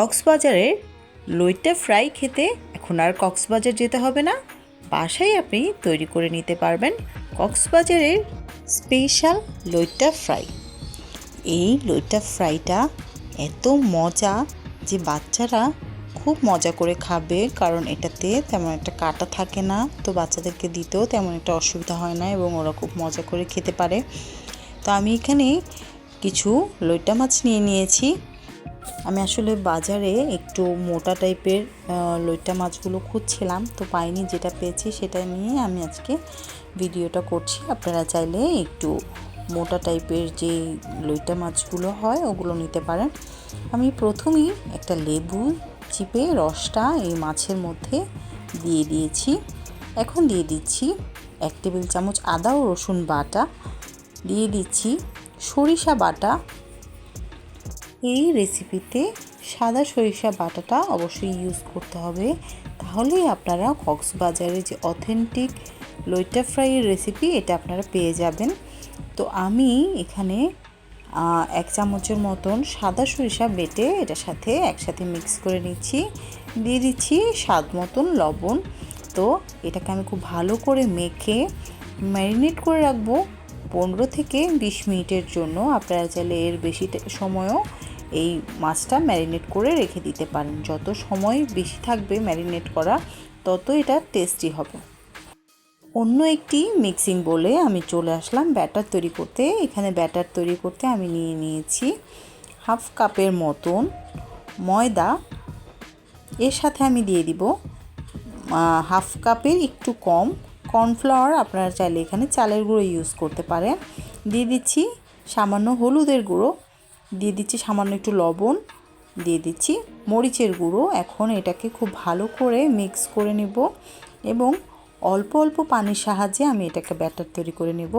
কক্সবাজারের লইট্টা ফ্রাই খেতে এখন আর কক্সবাজার যেতে হবে না, বাসায় আপনি তৈরি করে নিতে পারবেন কক্সবাজারের স্পেশাল লইট্টা ফ্রাই। এই লইট্টা ফ্রাইটা এত মজা যে বাচ্চারা খুব মজা করে খাবে, কারণ এটাতে তেমন একটা কাটা থাকে না, তো বাচ্চাদেরকে দিতেও তেমন একটা অসুবিধা হয় না এবং ওরা খুব মজা করে খেতে পারে। তো আমি এখানে কিছু লইট্টা মাছ নিয়ে নিয়েছি। আমি আসলে বাজারে একটু মোটা টাইপের লইট্টা মাছগুলো খুঁজছিলাম, তো পাইনি, যেটা পেয়েছি সেটা নিয়ে আমি আজকে ভিডিওটা করছি। আপনারা চাইলে একটু মোটা টাইপের যে লইট্টা মাছগুলো হয় ওগুলো নিতে পারেন। আমি প্রথমেই একটা লেবু চিপে রসটা এই মাছের মধ্যে দিয়ে দিয়েছি। এখন দিয়ে দিচ্ছি 1 টেবিল চামচ আদা ও রসুন বাটা, দিয়ে দিচ্ছি সরিষা বাটা। এই রেসিপিতে সাদা সরিষা বাটাটা অবশ্যই ইউজ করতে হবে, তাহলেই আপনারা কক্সবাজারের যে অথেন্টিক লইট্টা ফ্রাইয়ের রেসিপি এটা আপনারা পেয়ে যাবেন। তো আমি এখানে 1 চামচের মতন সাদা সরিষা বেটে এটার সাথে একসাথে মিক্স করে নিচ্ছি। দিয়ে দিচ্ছি স্বাদ মতন লবণ। তো এটাকে আমি খুব ভালো করে মেখে ম্যারিনেট করে রাখবো 15 থেকে 20 মিনিটের জন্য। আপনারা চাইলে এর বেশি সময়ও এই মাছটা ম্যারিনেট করে রেখে দিতে পারেন। যত সময় বেশি থাকবে ম্যারিনেট করা, তত এটা টেস্টি হবে। অন্য একটি মিক্সিং বলে আমি চলে আসলাম ব্যাটার তৈরি করতে। এখানে ব্যাটার তৈরি করতে আমি নিয়ে নিয়েছি 1/2 কাপের মতন ময়দা। এর সাথে আমি দিয়ে দিব 1/2 কাপের একটু কম কর্নফ্লাওয়ার। আপনারা চাইলে এখানে চালের গুঁড়ো ইউজ করতে পারেন। দিয়ে দিচ্ছি সামান্য হলুদের গুঁড়ো, দিয়ে দিচ্ছি সামান্য একটু লবণ, দিয়ে দিচ্ছি মরিচের গুঁড়ো। এখন এটাকে খুব ভালো করে মিক্স করে নেব এবং অল্প অল্প পানির সাহায্যে আমি এটাকে ব্যাটার তৈরি করে নেব।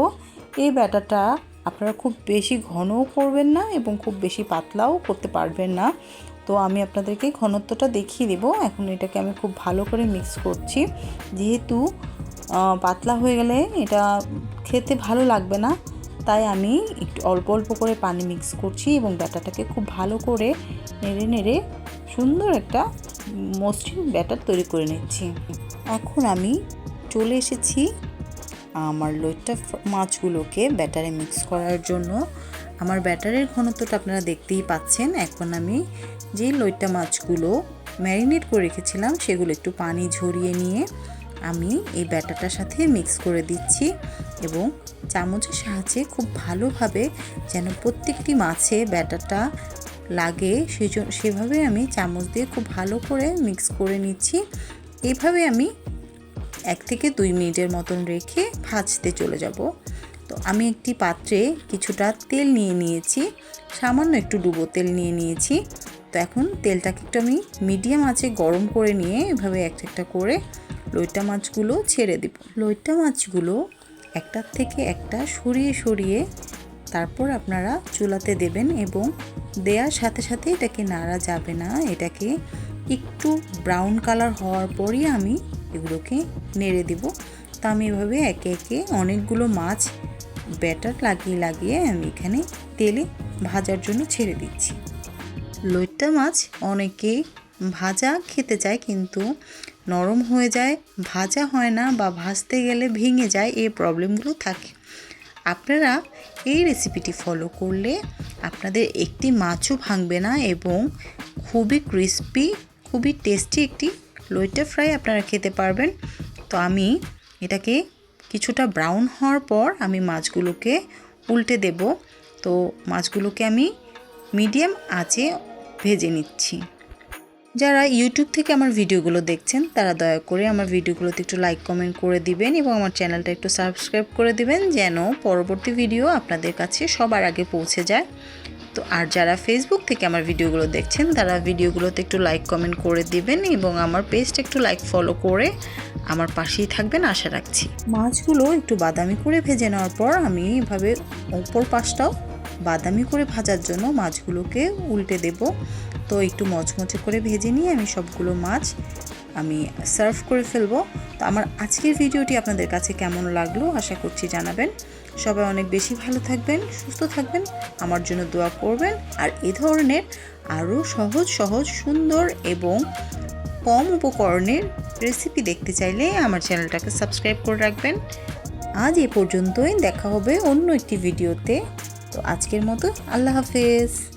এই ব্যাটারটা আপনারা খুব বেশি ঘনও করবেন না এবং খুব বেশি পাতলাও করতে পারবেন না, তো আমি আপনাদেরকে ঘনত্বটা দেখিয়ে দেব। এখন এটাকে আমি খুব ভালো করে মিক্স করছি, যেহেতু পাতলা হয়ে গেলে এটা খেতে ভালো লাগবে না, তাই আমি একটু অল্প অল্প করে পানি মিক্স করছি এবং ব্যাটারটাকে খুব ভালো করে নেড়ে নেড়ে সুন্দর একটা মসৃণ ব্যাটার তৈরি করে নিচ্ছি। এখন আমি চলে এসেছি আমার লইট্টা মাছগুলোকে ব্যাটারে মিক্স করার জন্য। আমার ব্যাটারের ঘনত্বটা আপনারা দেখতেই পাচ্ছেন। এখন আমি যে লইট্টা মাছগুলো ম্যারিনেট করে রেখেছিলাম সেগুলো একটু পানি ঝরিয়ে নিয়ে আমি এই ব্যাটারটার সাথে মিক্স করে দিচ্ছি এবং চামচের সাহায্যে খুব ভালোভাবে যেন প্রত্যেকটি মাছে ব্যাটারটা লাগে সেভাবে আমি চামচ দিয়ে খুব ভালো করে মিক্স করে নিচ্ছি। এইভাবে আমি 1 থেকে 2 মিনিটের মতন রেখে ভাজতে চলে যাব। তো আমি একটি পাত্রে কিছুটা তেল নিয়ে নিয়েছি, সামান্য একটু ডুবো তেল নিয়ে নিয়েছি। তো এখন তেলটাকে একটু আমি মিডিয়াম আঁচে গরম করে নিয়ে এভাবে একটা করে লইট্টা মাছগুলো ছেড়ে দেব। লইট্টা মাছগুলো একটার থেকে একটা সরিয়ে সরিয়ে তারপর আপনারা চুলাতে দেবেন এবং দেওয়ার সাথে সাথে এটাকে নাড়া যাবে না। এটাকে একটু ব্রাউন কালার হওয়ার পরই আমি এগুলোকে নেড়ে দেব। তা আমি এভাবে একে একে অনেকগুলো মাছ ব্যাটার লাগিয়ে লাগিয়ে আমি এখানে তেলে ভাজার জন্য ছেড়ে দিচ্ছি। লইট্টা মাছ অনেকেই ভাজা খেতে চায় কিন্তু নরম হয়ে যায়, ভাজা হয় না বা ভাজতে গেলে ভেঙে যায়, এই প্রবলেমগুলো থাকে। আপনারা এই রেসিপিটি ফলো করলে আপনাদের একটি মাছও ভাঙবে না এবং খুবই ক্রিস্পি, খুবই টেস্টি একটি লইট্টা ফ্রাই আপনারা খেতে পারবেন। তো আমি এটাকে কিছুটা ব্রাউন হওয়ার পর আমি মাছগুলোকে উল্টে দেব। তো মাছগুলোকে আমি মিডিয়াম আঁচে ভেজে নিচ্ছি। যারা ইউটিউব থেকে আমার ভিডিওগুলো দেখছেন তারা দয়া করে আমার ভিডিওগুলোতে একটু লাইক কমেন্ট করে দিবেন এবং আমার চ্যানেলটা একটু সাবস্ক্রাইব করে দিবেন, যেন পরবর্তী ভিডিও আপনাদের কাছে সবার আগে পৌঁছে যায়। তো আর যারা ফেসবুক থেকে আমার ভিডিওগুলো দেখছেন তারা ভিডিওগুলোতে একটু লাইক কমেন্ট করে দিবেন এবং আমার পেজটা একটু লাইক ফলো করে আমার পাশেই থাকবেন আশা রাখছি। মাছগুলো একটু বাদামি করে ভেজে নেওয়ার পর আমি এভাবে উপর পাশটাও বাদামি করে ভাজার জন্য মাছগুলোকে উল্টে দেব। তো একটু মচমচে করে ভেজে নিয়ে আমি সবগুলো মাছ আমি সার্ভ করে ফেলবো। তো আমার আজকের ভিডিওটি আপনাদের কাছে কেমন লাগলো আশা করছি জানাবেন। সবাই অনেক বেশি ভালো থাকবেন, সুস্থ থাকবেন, আমার জন্য দোয়া করবেন। আর এই ধরনের আরও সহজ সহজ সুন্দর এবং কম উপকরণের রেসিপি দেখতে চাইলে আমার চ্যানেলটাকে সাবস্ক্রাইব করে রাখবেন। আজ এ পর্যন্তই, দেখা হবে অন্য একটি ভিডিওতে। তো আজকের মতো আল্লাহ হাফেজ।